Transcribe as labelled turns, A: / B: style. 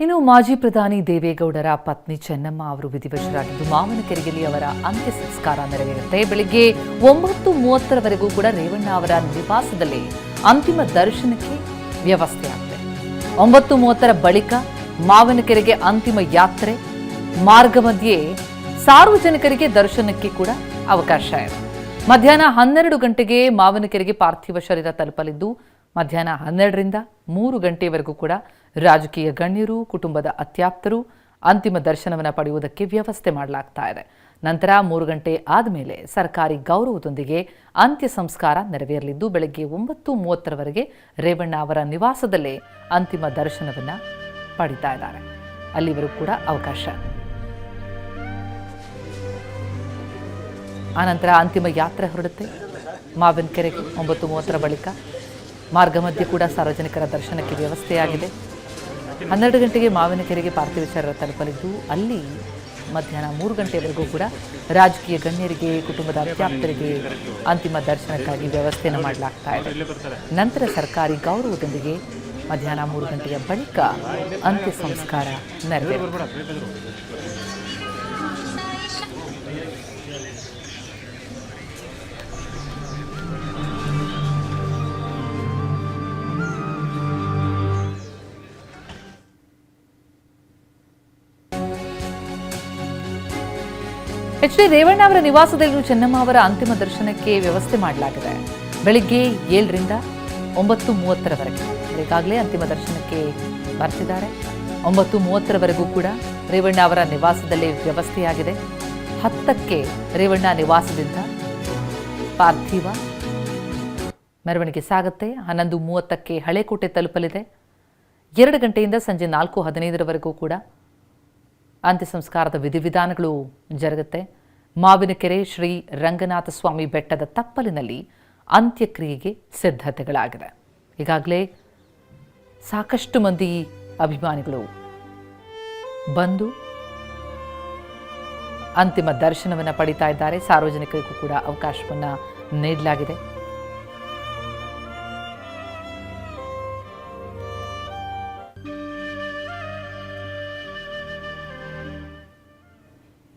A: ಇನ್ನು ಮಾಜಿ ಪ್ರಧಾನಿ ದೇವೇಗೌಡರ ಪತ್ನಿ ಚೆನ್ನಮ್ಮ ಅವರು ವಿಧಿವಶರಾಗಿದ್ದು ಮಾವನಕೆರೆಯಲ್ಲಿ ಅವರ ಅಂತ್ಯ ಸಂಸ್ಕಾರ ನೆರವೇರುತ್ತೆ. ಬೆಳಿಗ್ಗೆ 9:30 ಕೂಡ ರೇವಣ್ಣ ಅವರ ನಿವಾಸದಲ್ಲಿ ಅಂತಿಮ ದರ್ಶನಕ್ಕೆ ವ್ಯವಸ್ಥೆ ಆಗಿದೆ. 9:30 ಬಳಿಕ ಮಾವನಕೆರೆಗೆ ಅಂತಿಮ ಯಾತ್ರೆ, ಮಾರ್ಗ ಮಧ್ಯೆ ಸಾರ್ವಜನಿಕರಿಗೆ ದರ್ಶನಕ್ಕೆ ಕೂಡ ಅವಕಾಶ ಇದೆ. ಮಧ್ಯಾಹ್ನ 12 ಗಂಟೆಗೆ ಮಾವನಕೆರೆಗೆ ಪಾರ್ಥಿವ ಶರೀರ ತಲುಪಲಿದ್ದು ಮಧ್ಯಾಹ್ನ 12ರಿಂದ 3 ಗಂಟೆಯವರೆಗೂ ಕೂಡ ರಾಜಕೀಯ ಗಣ್ಯರು, ಕುಟುಂಬದ ಅತ್ಯಾಪ್ತರು ಅಂತಿಮ ದರ್ಶನವನ್ನು ಪಡೆಯುವುದಕ್ಕೆ ವ್ಯವಸ್ಥೆ ಮಾಡಲಾಗ್ತಾ ಇದೆ. ನಂತರ 3 ಗಂಟೆ ಆದಮೇಲೆ ಸರ್ಕಾರಿ ಗೌರವದೊಂದಿಗೆ ಅಂತ್ಯ ಸಂಸ್ಕಾರ ನೆರವೇರಲಿದ್ದು ಬೆಳಗ್ಗೆ 9:30 ರೇವಣ್ಣ ಅವರ ನಿವಾಸದಲ್ಲೇ ಅಂತಿಮ ದರ್ಶನವನ್ನು ಪಡಿತಾ ಇದ್ದಾರೆ. ಅಲ್ಲಿವರೆಗೂ ಕೂಡ ಅವಕಾಶ. ಆನಂತರ ಅಂತಿಮ ಯಾತ್ರೆ ಹೊರಡುತ್ತೆ. ಮಾವನಕೆರೆಗೆ 9:30 ಬಳಿಕ ಮಾರ್ಗ ಮಧ್ಯೆ ಕೂಡ ಸಾರ್ವಜನಿಕರ ದರ್ಶನಕ್ಕೆ ವ್ಯವಸ್ಥೆಯಾಗಿದೆ. 12 ಗಂಟೆಗೆ ಮಾವನಕೆರೆಗೆ ಪಾರ್ಥಿವ ಶರೀರ ತಲುಪಲಿದ್ದು ಅಲ್ಲಿ ಮಧ್ಯಾಹ್ನ 3 ಗಂಟೆವರೆಗೂ ಕೂಡ ರಾಜಕೀಯ ಗಣ್ಯರಿಗೆ, ಕುಟುಂಬದ ಅತ್ಯಾಪ್ತರಿಗೆ ಅಂತಿಮ ದರ್ಶನಕ್ಕಾಗಿ ವ್ಯವಸ್ಥೆಯನ್ನು ಮಾಡಲಾಗ್ತಾ ಇದೆ. ನಂತರ ಸರ್ಕಾರಿ ಗೌರವದೊಂದಿಗೆ ಮಧ್ಯಾಹ್ನ 3 ಗಂಟೆಯ ಬಳಿಕ ಅಂತ್ಯ ಸಂಸ್ಕಾರ ನೆರವೇರುತ್ತೆ. ಎಚ್.ಡಿ. ರೇವಣ್ಣ ಅವರ ನಿವಾಸದಲ್ಲಿಯೂ ಚೆನ್ನಮ್ಮ ಅವರ ಅಂತಿಮ ದರ್ಶನಕ್ಕೆ ವ್ಯವಸ್ಥೆ ಮಾಡಲಾಗಿದೆ. ಬೆಳಿಗ್ಗೆ 7ರಿಂದ 9:30 ಈಗಾಗಲೇ ಅಂತಿಮ ದರ್ಶನಕ್ಕೆ ಬರ್ತಿದ್ದಾರೆ. 9:30 ಕೂಡ ರೇವಣ್ಣ ಅವರ ನಿವಾಸದಲ್ಲಿ ವ್ಯವಸ್ಥೆಯಾಗಿದೆ. 10ಕ್ಕೆ ರೇವಣ್ಣ ನಿವಾಸದಿಂದ ಪಾರ್ಥಿವ ಮೆರವಣಿಗೆ ಸಾಗುತ್ತೆ. 11:30ಕ್ಕೆ ಹಳೇಕೋಟೆ ತಲುಪಲಿದೆ. 2 ಗಂಟೆಯಿಂದ ಸಂಜೆ 4:15 ಕೂಡ ಅಂತ್ಯ ಸಂಸ್ಕಾರದ ವಿಧಿವಿಧಾನಗಳು ಜರುಗುತ್ತೆ. ಮಾವಿನಕೆರೆ ಶ್ರೀ ರಂಗನಾಥ ಸ್ವಾಮಿ ಬೆಟ್ಟದ ತಪ್ಪಲಿನಲ್ಲಿ ಅಂತ್ಯಕ್ರಿಯೆಗೆ ಸಿದ್ಧತೆಗಳಾಗಿದೆ. ಈಗಾಗಲೇ ಸಾಕಷ್ಟು ಮಂದಿ ಅಭಿಮಾನಿಗಳು ಬಂದು ಅಂತಿಮ ದರ್ಶನವನ್ನು ಪಡಿತಾ ಇದ್ದಾರೆ. ಸಾರ್ವಜನಿಕರಿಗೂ ಕೂಡ ಅವಕಾಶವನ್ನು ನೀಡಲಾಗಿದೆ.